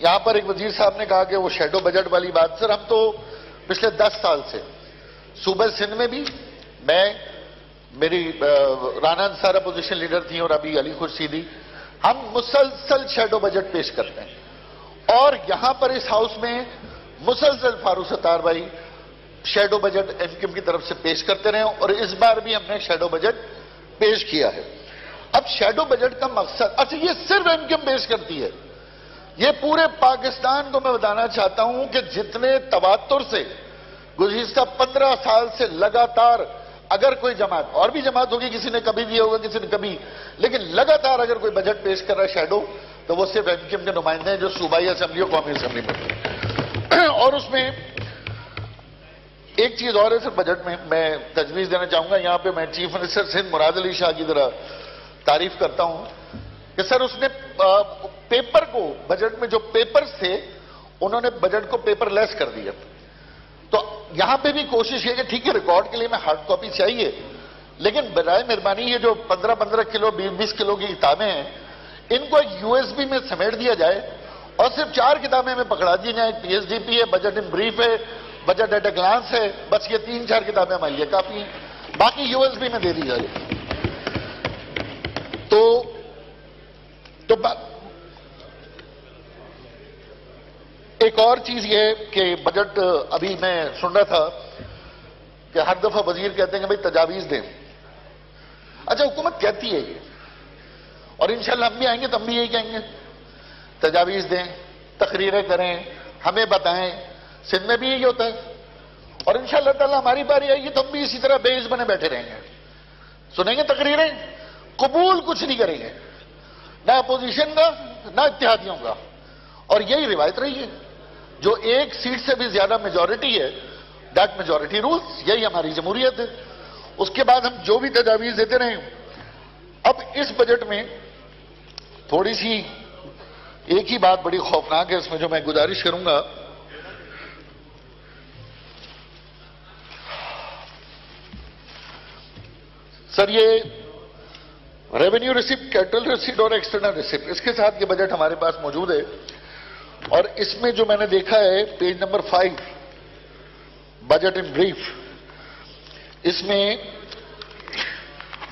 یہاں پر ایک وزیر صاحب نے کہا کہ وہ شیڈو بجٹ والی بات. سر ہم تو پچھلے 10 سال سے صوبہ سندھ میں بھی میری رانا انصار اپوزیشن لیڈر تھیں اور ابھی علی خورشیدی سیدھی, ہم مسلسل شیڈو بجٹ پیش کرتے ہیں. اور یہاں پر اس ہاؤس میں مسلسل فاروق ستار بھائی shadow budget M Q M کی طرف سے پیش کرتے رہے, اور اس بار بھی ہم نے شیڈو بجٹ پیش کیا ہے. اب شیڈو بجٹ کا مقصد, اچھا یہ صرف ایم کیو ایم پیش کرتی ہے, یہ پورے پاکستان کو میں بتانا چاہتا ہوں کہ جتنے تواتر سے گزشتہ 15 سال سے لگاتار اگر کوئی جماعت, اور بھی جماعت ہوگی, کسی نے کبھی دیا ہوگا کسی نے کبھی, لیکن لگاتار اگر کوئی بجٹ پیش کر رہا ہے شیڈو, تو وہ صرف ایم کیو ایم کے نمائندے ہیں جو صوبائی اسمبلی اور قومی اسمبلی میں. اور اس میں ایک چیز اور ہے سر بجٹ میں تجویز دینا چاہوں گا. یہاں پہ میں چیف منسٹر سندھ مراد علی شاہ کی ذرا تعریف کرتا ہوں کہ سر اس نے پیپر کو, بجٹ میں جو پیپرز تھے انہوں نے بجٹ کو پیپر لیس کر دیا. تو یہاں پہ بھی کوشش ہے کہ ٹھیک ہے ریکارڈ کے لیے میں ہارڈ کاپی چاہیے, لیکن برائے مہربانی یہ جو 15-15 کلو 20-20 کلو کی کتابیں ہیں ان کو یو ایس بی میں سمیٹ دیا جائے اور صرف 4 کتابیں میں پکڑا دی جائیں. پی ایس ڈی پی ہے, بجٹ ان بریف ہے, بجٹ ایٹ اے گلانس ہے, بس یہ 3-4 کتابیں ہمارے لیے کافی ہیں, باقی یو ایس بی میں دے دی جائے. تو ایک اور چیز یہ ہے کہ بجٹ ابھی میں سن رہا تھا کہ ہر دفعہ وزیر کہتے ہیں کہ بھائی تجاویز دیں. اچھا حکومت کہتی ہے یہ, اور انشاءاللہ ہم بھی آئیں گے تو ہم بھی یہی کہیں گے, تجاویز دیں, تقریریں کریں, ہمیں بتائیں. سندھ میں بھی یہی ہوتا ہے, اور انشاءاللہ تعالی ہماری باری آئے گی تو ہم بھی اسی طرح بے عز بنے بیٹھے رہیں گے, سنیں گے تقریریں, قبول کچھ نہیں کریں گے, نہ اپوزیشن کا نہ اتحادیوں کا. اور یہی روایت رہی ہے, جو ایک سیٹ سے بھی زیادہ میجورٹی ہے دیٹ میجورٹی رولز, یہی ہماری جمہوریت ہے. اس کے بعد ہم جو بھی تجاویز دیتے رہے. اب اس بجٹ میں تھوڑی سی ایک ہی بات بڑی خوفناک ہے اس میں جو میں گزارش کروں گا. سر یہ ریونیو ریسیپٹ, کیپٹل ریسیپٹ اور ایکسٹرنل ریسیپٹ, اس کے ساتھ یہ بجٹ ہمارے پاس موجود ہے. اور اس میں جو میں نے دیکھا ہے page number 5 budget in brief, اس میں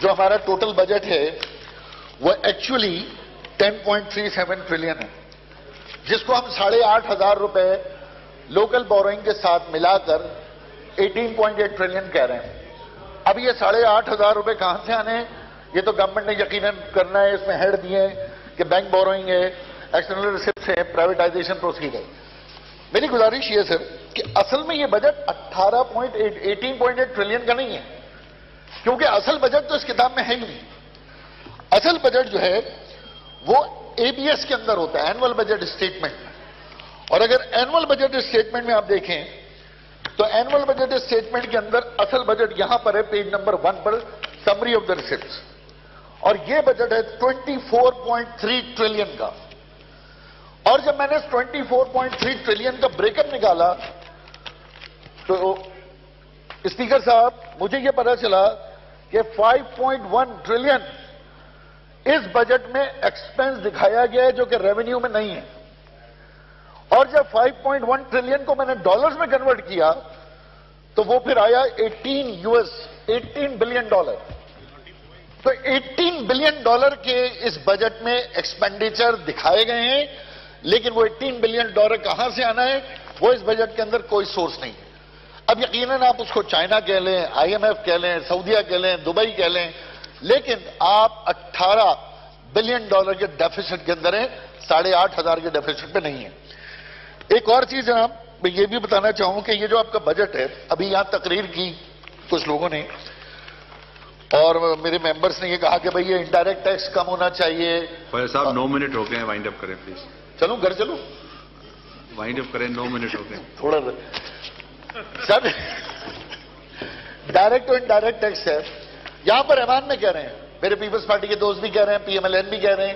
جو ہمارا ٹوٹل بجٹ ہے وہ ایکچولی 10.37 ٹریلین ہے, جس کو ہم 8,500 روپے لوکل بوروئنگ کے ساتھ ملا کر 18.8 ٹریلین کہہ رہے ہیں. اب یہ 8,500 روپے کہاں سے آنے ہیں, یہ تو گورنمنٹ نے یقیناً کرنا ہے. اس میں ہیڈ دیے ہیں کہ بینک بوروئنگ ہے, ایکسٹرنل ریسیپٹس ہے, پرائیویٹائزیشن پروسیڈ ہے. میری گزارش یہ سر کہ اصل میں یہ بجٹ 18.8 ٹریلین کا نہیں ہے, کیونکہ اصل بجٹ تو اس کتاب میں ہے ہی نہیں. اصل بجٹ جو ہے وہ اے بی ایس کے اندر ہوتا ہے, اینول بجٹ اسٹیٹمنٹ. اور اگر اینول بجٹ اسٹیٹمنٹ میں آپ دیکھیں تو اینول بجٹ اسٹیٹمنٹ کے اندر اصل بجٹ یہاں پر ہے پیج نمبر 1 پر, سمری آف دا ریسیپٹس, اور یہ بجٹ ہے 24.3 ٹریلین کا. اور جب میں نے 24.3 ٹریلین کا بریک اپ نکالا تو اسپیکر صاحب مجھے یہ پتا چلا کہ 5.1 ٹریلین اس بجٹ میں ایکسپنس دکھایا گیا ہے جو کہ ریونیو میں نہیں ہے. اور جب 5.1 ٹریلین کو میں نے ڈالرز میں کنورٹ کیا تو وہ پھر آیا 18 بلین ڈالر. تو 18 بلین ڈالر کے اس بجٹ میں ایکسپینڈیچر دکھائے گئے ہیں, لیکن وہ 18 بلین ڈالر کہاں سے آنا ہے وہ اس بجٹ کے اندر کوئی سورس نہیں ہے. اب یقیناً آپ اس کو چائنا کہہ لیں, آئی ایم ایف کہہ لیں, سعودیہ کہہ لیں, دبئی کہہ لیں, لیکن آپ 18 بلین ڈالر کے ڈیفیسٹ کے اندر ہیں, 8,500 کے ڈیفیسٹ پہ نہیں ہے. ایک اور چیز جناب میں یہ بھی بتانا چاہوں کہ یہ جو آپ کا بجٹ ہے, ابھی یہاں تقریر کی کچھ لوگوں نے اور میرے ممبرز نے یہ کہا کہ بھئی یہ انڈائریکٹ ٹیکس کم ہونا چاہیے. فیض صاحب 9 منٹ ہو گئے ہیں, وائنڈ اپ کریں پلیز. چلوں گھر چلوں, وائنڈ اپ کریں, 9 منٹ ہو گئے تھوڑا سر. ڈائریکٹ اور انڈائریکٹ ٹیکس ہے, یہاں پر ایوان میں کہہ رہے ہیں, میرے پیپلز پارٹی کے دوست بھی کہہ رہے ہیں, پی ایم ایل این بھی کہہ رہے ہیں,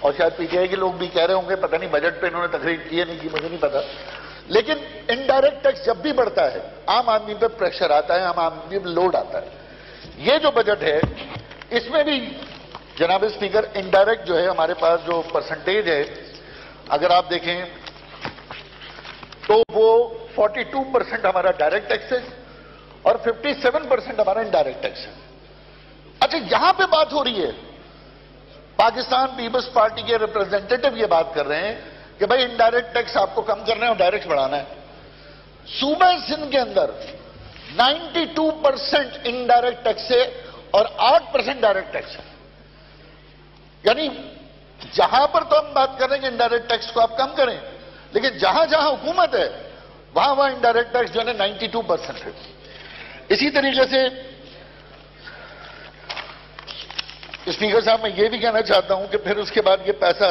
اور شاید پی ٹی آئی کے لوگ بھی کہہ رہے ہوں گے, پتہ نہیں بجٹ پہ انہوں نے تقریر کی ہے نہیں کی مجھے نہیں پتا. لیکن انڈائریکٹ ٹیکس جب بھی بڑھتا ہے عام آدمی پہ پریشر آتا ہے, عام آدمی پہ لوڈ آتا ہے. یہ جو بجٹ ہے اس میں بھی جناب اسپیکر انڈائریکٹ جو ہے ہمارے پاس جو پرسنٹیج ہے اگر آپ دیکھیں تو وہ 42% ہمارا ڈائریکٹ ٹیکس ہے اور 57% ہمارا انڈائریکٹ ٹیکس ہے. اچھا یہاں پہ بات ہو رہی ہے، پاکستان پیپلز پارٹی کے ریپرزینٹیٹو یہ بات کر رہے ہیں کہ بھائی انڈائریکٹ ٹیکس آپ کو کم کرنا ہے اور ڈائریکٹ بڑھانا ہے. صوبہ سندھ کے اندر 92% انڈائریکٹ ٹیکس ہے اور 8% ڈائریکٹ ٹیکس ہے. یعنی جہاں پر تو ہم بات کر رہے ہیں کہ انڈائریکٹ ٹیکس کو آپ کم کریں، لیکن جہاں جہاں حکومت ہے وہاں انڈائریکٹ ٹیکس جو ہے 92% ہے. اسی طریقے سے اسپیکر صاحب میں یہ بھی کہنا چاہتا ہوں کہ پھر اس کے بعد یہ پیسہ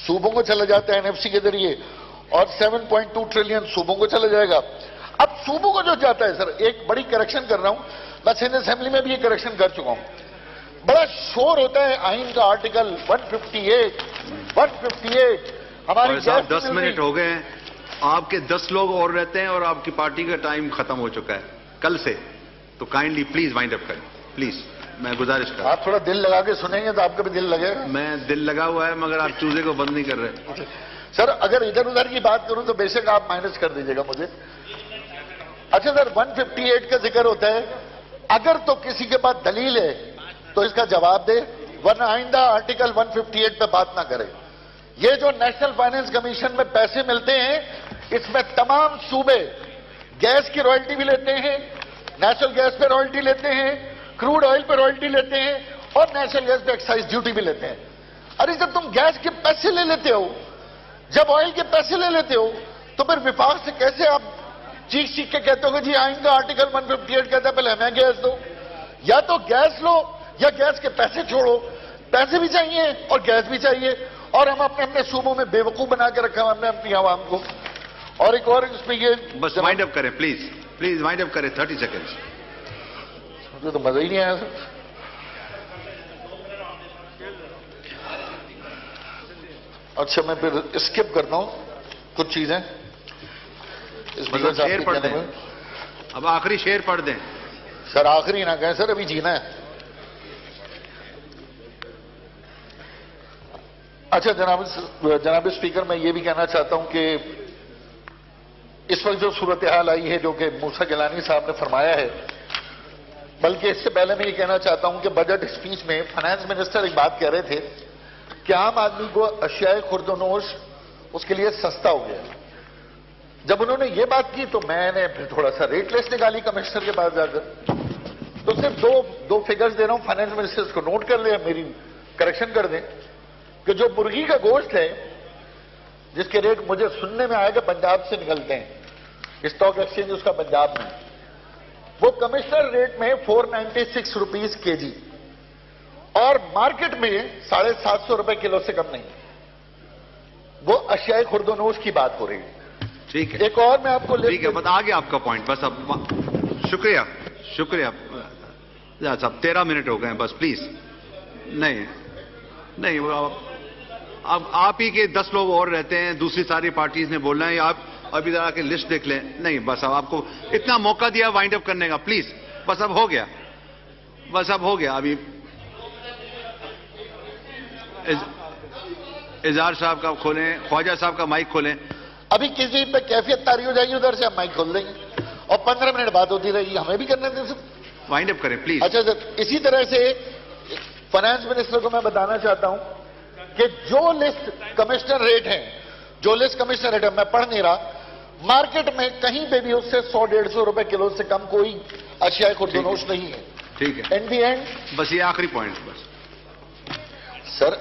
صوبوں کو چلا جاتا ہے NFC کے ذریعے اور 7.2 ٹریلین صوبوں کو چلا جائے گا. اب صوبوں کو جو جاتا ہے، سر ایک بڑی کریکشن کر رہا ہوں، میں سندھ اسمبلی میں بھی یہ کریکشن کر چکا ہوں. بڑا شور ہوتا ہے آئین کا آرٹیکل 158 ہماری صاحب 10 منٹ ہو گئے ہیں، آپ کے 10 لوگ اور رہتے ہیں اور آپ کی پارٹی کا ٹائم ختم ہو چکا ہے کل سے، تو کائنڈلی پلیز وائنڈ اپ کریں پلیز، میں گزارش کر رہا ہوں. آپ تھوڑا دل لگا کے سنیں گے تو آپ کا بھی دل لگے گا. میں دل لگا ہوا ہے مگر آپ چوزے کو بند نہیں کر رہے. سر اگر ادھر ادھر کی بات کروں تو بے شک آپ مائنس کر دیجیے گا مجھے. اچھا سر 158 کا ذکر ہوتا ہے، اگر تو کسی کے پاس دلیل ہے تو اس کا جواب دے، ورنہ آئندہ آرٹیکل 158 پہ بات نہ کرے. یہ جو نیشنل فائنانس کمیشن میں پیسے ملتے ہیں اس میں تمام صوبے گیس کی رائلٹی بھی لیتے ہیں، نیچرل گیس پہ رائلٹی لیتے ہیں، کروڈ آئل پہ رائلٹی لیتے ہیں اور نیشنل گیس پہ ایکسائز ڈیوٹی بھی لیتے ہیں. ارے جب تم گیس کے پیسے لے لیتے ہو، جب آئل کے پیسے لے لیتے ہو، تو پھر وفاق سے کیسے آپ چیخ چیخ کے کہتے ہو کہ جی آئندہ آرٹیکل 158 کہتا ہے پہلے ہمیں گیس دو؟ یا تو گیس لو یا گیس کے پیسے چھوڑو. پیسے بھی چاہیے اور گیس بھی چاہیے، اور ہم اپنے اپنے صوبوں میں بے وقوف بنا کے رکھا ہم نے اپنی عوام کو. اور ایک اور اس میں یہ بس وائنڈ اپ کریں پلیز وائنڈ اپ کریں 30 سیکنڈز. مجھے تو مزہ ہی نہیں آیا سر. اچھا میں پھر اسکپ کرتا ہوں کچھ چیزیں. شعر پڑھ دیں، اب آخری شعر پڑھ دیں. سر آخری نہ کہیں سر، ابھی جینا ہے. اچھا جناب اسپیکر میں یہ بھی کہنا چاہتا ہوں کہ اس وقت جو صورتحال آئی ہے جو کہ موسیٰ گیلانی صاحب نے فرمایا ہے، بلکہ اس سے پہلے میں یہ کہنا چاہتا ہوں کہ بجٹ اسپیچ میں فائنانس منسٹر ایک بات کہہ رہے تھے کہ عام آدمی کو اشیاء خرد و نوش اس کے لیے سستا ہو گیا. جب انہوں نے یہ بات کی تو میں نے پھر تھوڑا سا ریٹ لسٹ نکالی کمشنر کے پاس جا کر. تو صرف دو فگرز دے رہا ہوں، فائنانس منسٹر کو نوٹ کر لیں، میری کریکشن کر دیں کہ جو مرغی کا گوشت ہے جس کے ریٹ مجھے سننے میں آئے کہ پنجاب سے نکلتے ہیں، اسٹاک ایکسچینج اس کا پنجاب میں، وہ کمشنر ریٹ میں 496 روپیز کے جی اور مارکیٹ میں 750 روپے کلو سے کم نہیں. وہ اشیاء خرد و نوش کی بات ہو رہی ہے. ٹھیک ہے، ایک اور میں آپ کو ٹھیک ہے، بتا گیا آپ کا پوائنٹ. بس اب شکریہ صاحب 13 منٹ ہو گئے ہیں بس پلیز. نہیں اب آپ ہی کے 10 لوگ اور رہتے ہیں، دوسری ساری پارٹیز نے بولنا ہے، آپ ابھی ذرا کے لسٹ دیکھ لیں. نہیں بس اب آپ کو اتنا موقع دیا وائنڈ اپ کرنے کا، پلیز بس اب ہو گیا. ابھی اظہار صاحب کا کھولیں، خواجہ صاحب کا مائک کھولیں. ابھی کسی پہ کیفیت طاری ہو جائے گی ادھر سے ہم مائک کھول دیں گے اور 15 منٹ بات ہوتی رہے گی، ہمیں بھی کرنے دیں سر. وائنڈ اپ کریں پلیز. اچھا سر اسی طرح سے فائنانس منسٹر کو میں بتانا چاہتا ہوں کہ جو لسٹ کمشنر ریٹ ہے میں پڑھ نہیں رہا، مارکیٹ میں کہیں پہ بھی اس سے 100-150 روپے کلو سے کم کوئی اشیاء خرد و نوش نہیں ہے. ٹھیک ہے، اینڈ دی اینڈ بس یہ آخری پوائنٹ. بس سر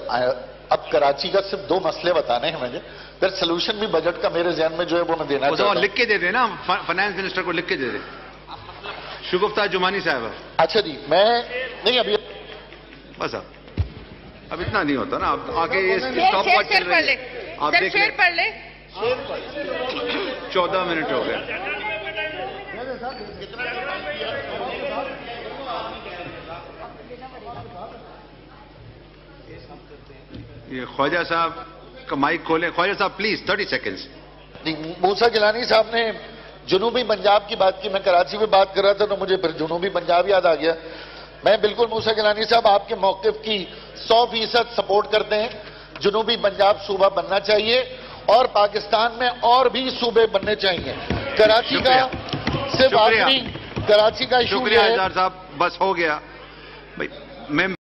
اب کراچی کا صرف 2 مسئلے بتانے ہیں مجھے، پھر سلوشن بھی بجٹ کا میرے ذہن میں جو ہے وہ میں دینا چاہتا ہوں. لکھ کے دے دیں نا، فائنانس منسٹر کو لکھ کے دے دیں. شگفتہ جمانی صاحب. اچھا جی میں نہیں ابھی بس اب اتنا نہیں ہوتا نا، اب آگے یہ اسٹاپ واچ چل رہی ہے، آپ دیکھ لیں. 14 منٹ ہو گئے. یہ خواجہ صاحب کا مائک کھولیں. خواجہ صاحب پلیز 30 سیکنڈز. موسیٰ گیلانی صاحب نے جنوبی پنجاب کی بات کی، میں کراچی میں بات کر رہا تھا تو مجھے پھر جنوبی پنجاب یاد آ گیا. میں بالکل موسیٰ گیلانی صاحب آپ کے موقف کی 100% سپورٹ کرتے ہیں. جنوبی پنجاب صوبہ بننا چاہیے اور پاکستان میں اور بھی صوبے بننے چاہیے. کراچی کا صرف آخری کراچی کا ایشو شکریہ اظہار صاحب, بس ہو گیا. میں